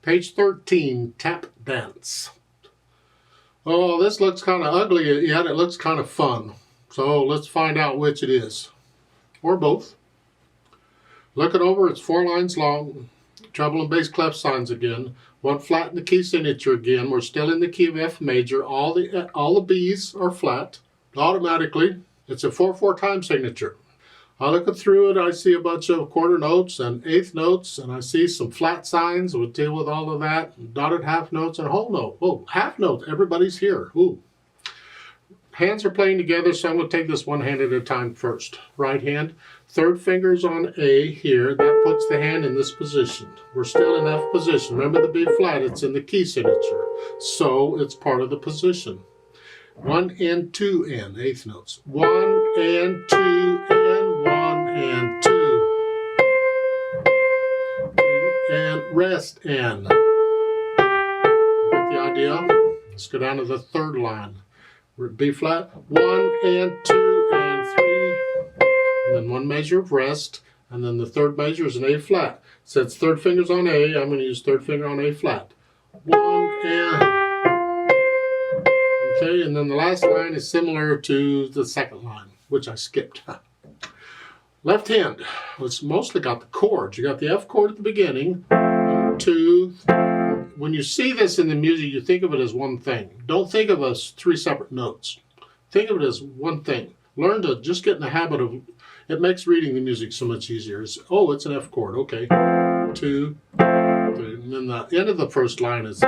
Page 13, Tap Dance. Oh, this looks kind of ugly, yet it looks kind of fun. So let's find out which it is. Or both. Look it over, it's 4 lines long. Treble and bass clef signs again. 1 flat in the key signature again. We're still in the key of F major. All the B's are flat. Automatically, it's a 4/4 time signature. I look through it, I see a bunch of quarter notes and eighth notes, and I see some flat signs. We'll deal with all of that. Dotted half notes and whole note. Oh, half note, everybody's here. Ooh. Hands are playing together, so I'm going to take this one hand at a time first. Right hand, third finger's on A here. That puts the hand in this position. We're still in F position. Remember the B flat, it's in the key signature. So it's part of the position. 1 and 2 and eighth notes. 1 and 2 and 1 and 2. And rest and. You get the idea? Let's go down to the third line. We're at B flat. 1 and 2 and 3. And then 1 measure of rest. And then the third measure is an A flat. So it's third finger's on A. I'm going to use third finger on A flat. 1 and. Okay, and then the last line is similar to the second line, which I skipped. Left hand, it's mostly got the chords. You got the F chord at the beginning, 1, 2. When you see this in the music, you think of it as one thing. Don't think of it as 3 separate notes. Think of it as one thing. Learn to just get in the habit of, it makes reading the music so much easier. It's, oh, it's an F chord, okay. 2, 3, and then the end of the first line is.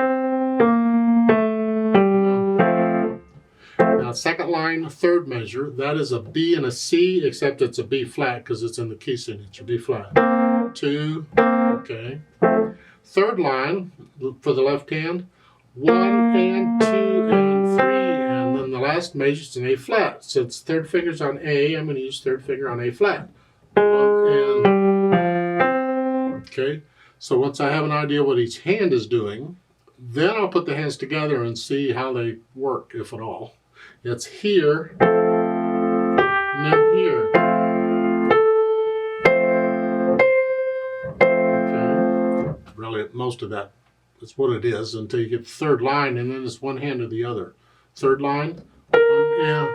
Now, second line, third measure, that is a B and a C, except it's a B flat because it's in the key signature, B flat. 2, okay. Third line for the left hand, 1 and 2 and 3, and then the last measure is an A flat. So it's third finger's on A, I'm going to use third finger on A flat. 1 and, okay. So once I have an idea what each hand is doing, then I'll put the hands together and see how they work, if at all. It's here, and then here. Okay. Really, most of that is what it is until you get the third line, and then it's one hand or the other. Third line, 1 and.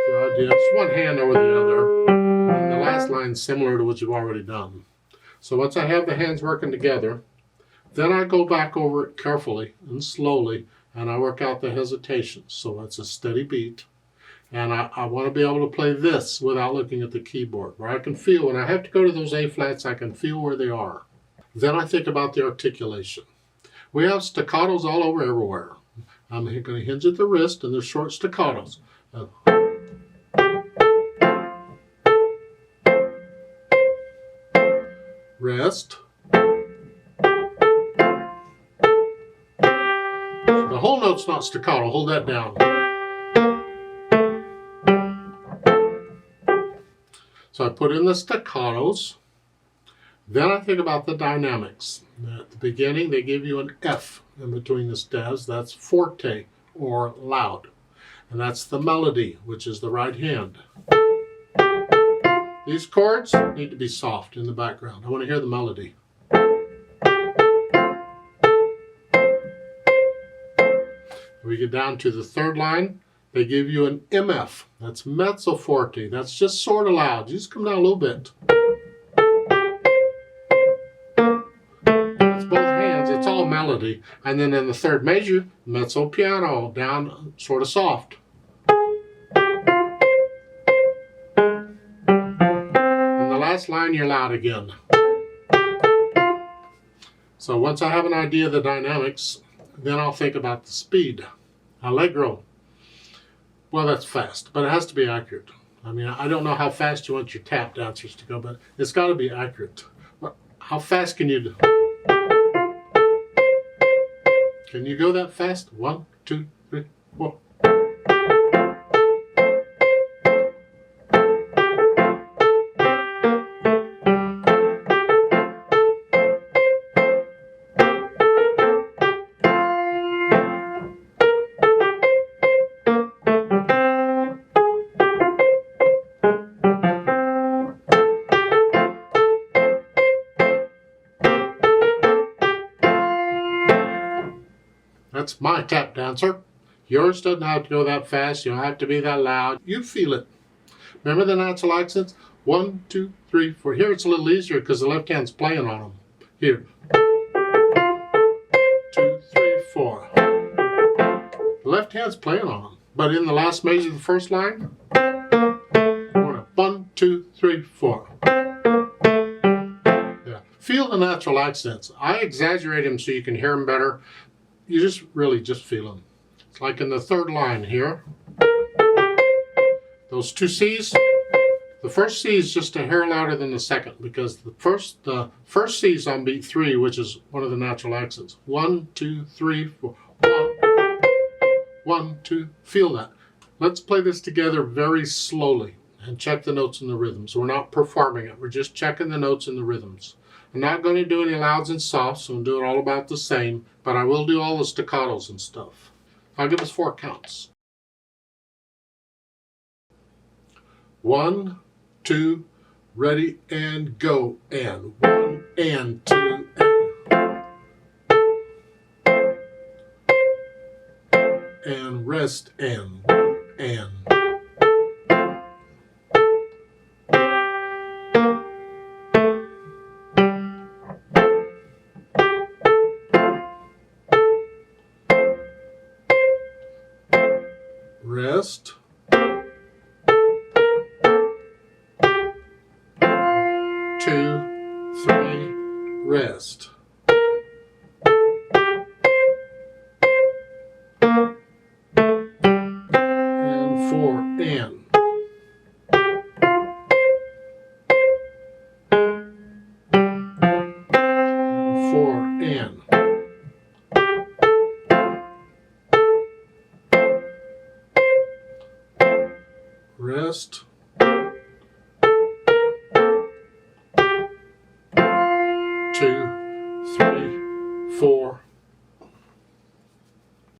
The idea, it's one hand over the other, and the last line is similar to what you've already done. So once I have the hands working together, then I go back over it carefully and slowly, and I work out the hesitations. So that's a steady beat. And I want to be able to play this without looking at the keyboard, where I can feel, when I have to go to those A flats, I can feel where they are. Then I think about the articulation. We have staccatos all over everywhere. I'm going to hinge at the wrist, and there's short staccatos. Rest. The whole note's not staccato. Hold that down. So I put in the staccatos. Then I think about the dynamics. At the beginning, they give you an F in between the stems. That's forte, or loud. And that's the melody, which is the right hand. These chords need to be soft in the background. I want to hear the melody. We get down to the third line. They give you an MF. That's mezzo forte. That's just sort of loud. You just come down a little bit. That's both hands. It's all melody. And then in the third measure, mezzo piano, down sort of soft. Last line, you're loud again. So once I have an idea of the dynamics, then I'll think about the speed. Allegro. Well, that's fast, but it has to be accurate. I mean, I don't know how fast you want your tap dancers to go, but it's got to be accurate. How fast can you do? Can you go that fast? 1, 2, 3, 4. That's my tap dancer. Yours doesn't have to go that fast. You don't have to be that loud. You feel it. Remember the natural accents? 1, 2, 3, 4. Here it's a little easier because the left hand's playing on them. Here. 2, 3, 4. The left hand's playing on them. But in the last measure of the first line, we're going to 1, 2, 3, 4. Yeah. Feel the natural accents. I exaggerate them so you can hear them better. You just really just feel them. It's like in the third line here. Those two C's. The first C is just a hair louder than the second because the first C is on beat 3, which is one of the natural accents. 1, 2, 3, 4. 1, 2. Feel that. Let's play this together very slowly and check the notes and the rhythms. We're not performing it. We're just checking the notes and the rhythms. I'm not going to do any louds and softs. So I'll do it all about the same, but I will do all the staccatos and stuff. I'll give us 4 counts. 1, 2, ready and go, and 1 and 2 and rest and 1 and rest. 2, 3, rest. And 4 and. And 4 and. Rest. 2, 3, 4.